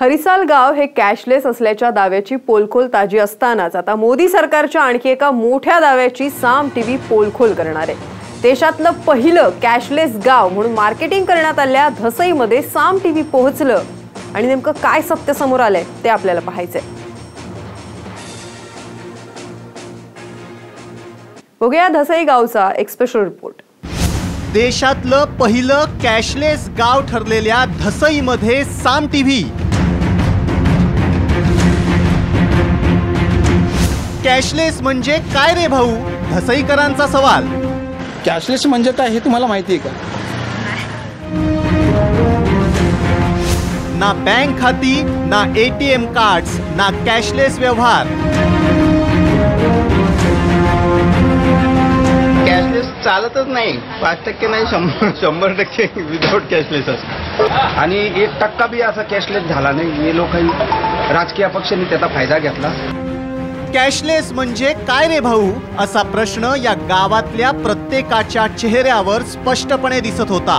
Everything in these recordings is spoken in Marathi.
हरिसाल गाव हे कॅशलेस असल्याच्या दाव्याची पोलखोल ताजी असतानाच आता मोदी सरकारच्या आणखी एका मोठ्या दाव्याची साम टीव्ही पोलखोल करणार आहे। देशातलं पहिलं कॅशलेस गाव म्हणून मार्केटिंग करण्यात आलेल्या धसईमध्ये साम टीव्ही पोहोचलं आणि नेमकं काय सत्य समोर आलंय ते आपल्याला पाहायचंय। बघूया धसई गावचा एक स्पेशल रिपोर्ट। देशातलं पहिलं कॅशलेस गाव ठरलेल्या धसईमध्ये साम टीव्ही। कॅशलेस म्हणजे काय रे भाऊ, धसईकरांचा सवाल। कॅशलेस म्हणजे काय हे तुम्हाला माहिती आहे का? ना बँक खाती, ना एटीएम कार्ड्स, ना कॅशलेस व्यवहार। कॅशलेस चालतच नाही, 5% नाही 100% विदाउट कॅशलेस असतं। आणि 1% बी असा कॅशलेस झाला नाही। हे लोकांनी राजकीय पक्षांनी त्याचा फायदा घेतला। कॅशलेस म्हणजे काय रे भाऊ असा प्रश्न या गावातल्या प्रत्येकाच्या चेहऱ्यावर स्पष्टपणे दिसत होता।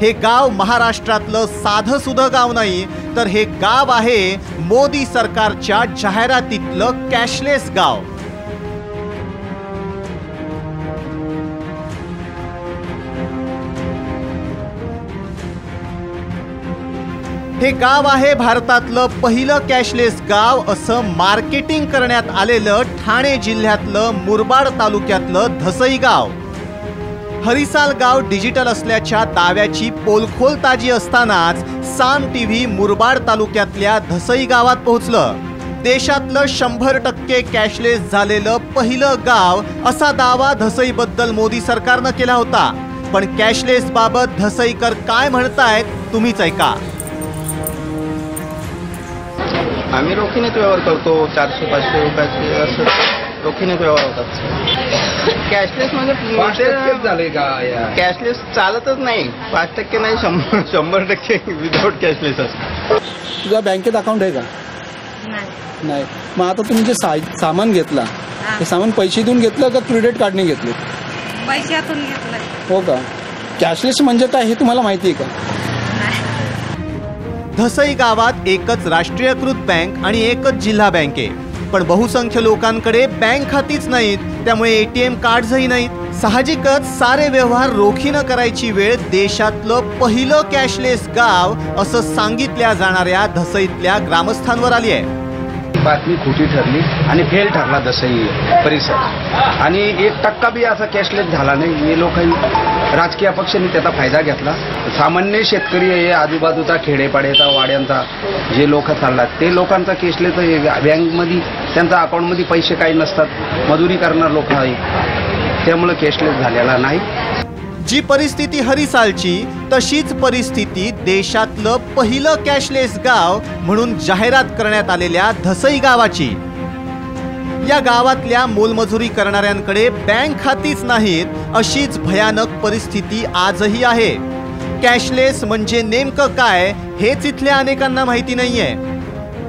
हे गाव महाराष्ट्रातलं साधं सुधं गाव नाही, तर हे गाव आहे मोदी सरकारच्या जाहिरातीतलं कॅशलेस गाव। हे गाव आहे भारतातलं पहिलं कॅशलेस गाव असं मार्केटिंग करण्यात आलेलं ठाणे जिल्ह्यातलं मुरबाड तालुक्यातलं धसई गाव। हरिसाल गाव डिजिटल असल्याच्या दाव्याची पोलखोल ताजी असतानाच साम टीव्ही मुरबाड तालुक्यातल्या धसई गावात पोहोचलं। देशातलं 100% कॅशलेस झालेलं पहिलं गाव असा दावा धसईबद्दल मोदी सरकारनं केला होता। पण कॅशलेस बाबत धसईकर काय म्हणतायत तुम्हीच ऐका। आम्ही रोखीनेच व्यवहार करतो, 400-500 रुपयाचे असं रोखीनेच व्यवहार होतात। कॅशलेस म्हणजे झाले का? कॅशलेस चालतच नाही, 5% नाही 100% विदाउट कॅशलेस असतं। तुझ्या बँकेत अकाउंट आहे का? नाही। मग आता तुम्ही जे सामान घेतला ते सामान पैसे देऊन घेतलं का क्रेडिट कार्डने घेतलं? पैशातून घेतलं। हो का? कॅशलेस म्हणजे काय हे तुम्हाला माहिती आहे का? धसई गावात एकच राष्ट्रीयकृत बँक आणि एकच जिल्हा बँक आहे, पण बहुसंख्य लोकांकडे बँक खातीच नाहीत, त्यामुळे एटीएम कार्ड्सही नाहीत। साहजिकच सारे व्यवहार रोखीनं करायची वेळ देशातलं पहिलं कॅशलेस गाव असं सांगितल्या जाणाऱ्या धसईतल्या ग्रामस्थांवर आली आहे। बातमी खोटी ठरली आणि फेल ठरला धसई परिसर। आणि 1% बी असा कॅशलेस झाला नाही। हे लोकांनी राजकीय पक्षांनी त्याचा फायदा घेतला। सामान्य शेतकरी हे आजूबाजूचा खेडेपाड्याचा वाड्यांचा जे लोक चालतात ते लोकांचा कॅशलेस बँकमध्ये त्यांचा अकाउंटमध्ये पैसे काही नसतात, मजुरी करणार लोक आहे, त्यामुळे कॅशलेस झालेला नाही। जी परिस्थिती हरिसालची तशीच परिस्थिती देशातलं पहिलं कॅशलेस गाव म्हणून जाहिरात करण्यात आलेल्या धसई गावाची। या गावातल्या मोलमजुरी करणाऱ्यांकडे बँक खातीच नाहीत, अशीच भयानक परिस्थिती आजही आहे। कॅशलेस म्हणजे नेमकं काय हेच इथल्या अनेकांना माहिती नाहीये।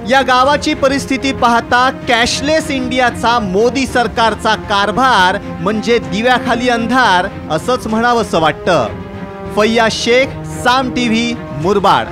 या गावाची परिस्थिती पाहता कॅशलेस इंडियाचा मोदी सरकारचा कारभार म्हणजे दिव्याखाली अंधार असंच म्हणावंसं वाटतं। फैयाज शेख, साम टीव्ही, मुरबाड।